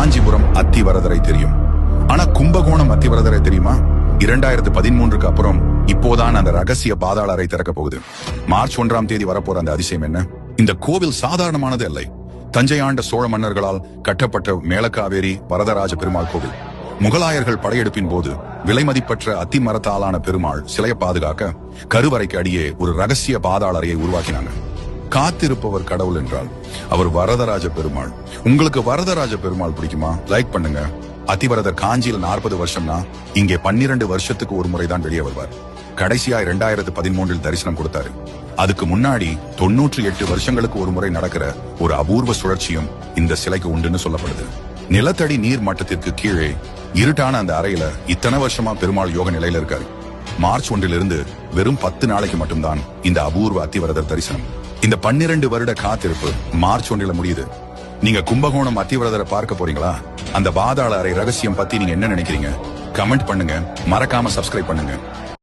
காஞ்சிபுரம் அத்திவரதரை தெரியும். ஆனா கும்பகோணம் அத்திவரதரை தெரியுமா? 2013க்கு அப்புறம் இப்போதான் அந்த ரகசிய பாதாள அறை திறக்க போகுது. மார்ச் 1ஆம் தேதி வரப்போற அந்த அதிசயம் என்ன? இந்த கோவில் சாதாரணமானது இல்லை. தஞ்சை ஆண்ட சோழ மன்னர்களால் கட்டப்பட்ட மேலக்காவேரி வரதராஜ பெருமாள் கோவில். முகலாயர்கள் படையெடுப்பின் போது விலைமதிப்பற்ற அத்தி மரத்தாலான பெருமாள் சிலையை பாதுகாக்க கருவறைக்கு அடியே ஒரு ரகசிய பாதாள அறையை உருவாக்கினாங்க. காத்திருப்பவர் கடவுள் என்றால் அவர் வரதராஜ பெருமாள். உங்களுக்கு வரதராஜ பெருமாள் பிடிக்குமா? லைக் பண்ணுங்க. அத்திவரதர் காஞ்சியில 40 வருஷம்னா இங்கே 12 வருஷத்துக்கு ஒரு முறைதான் வெளியே வருவார். கடைசியா 2013 தரிசனம் கொடுத்தாரு. அதுக்கு முன்னாடி 98 வருஷங்களுக்கு ஒரு முறை நடக்கிற ஒரு அபூர்வ சுழற்சியும் இந்த சிலைக்கு உண்டுன்னு சொல்லப்படுது. நிலத்தடி நீர் மட்டத்திற்கு கீழே இருட்டான அந்த அறையில இத்தனை வருஷமா பெருமாள் யோக நிலையில இருக்காரு. மார்ச் 1 வெறும் 10 நாளைக்கு மட்டும்தான் இந்த அபூர்வ அத்திவரதர் தரிசனம். இந்த 12 வருட காத்திருப்பு மார்ச் 1 முடியுது. நீங்க கும்பகோணம் அத்திவரதரை பார்க்க போறீங்களா? அந்த பாதாள அறை ரகசியம் பத்தி நீங்க என்ன நினைக்கிறீங்க? கமெண்ட் பண்ணுங்க. மறக்காம சப்ஸ்கிரைப் பண்ணுங்க.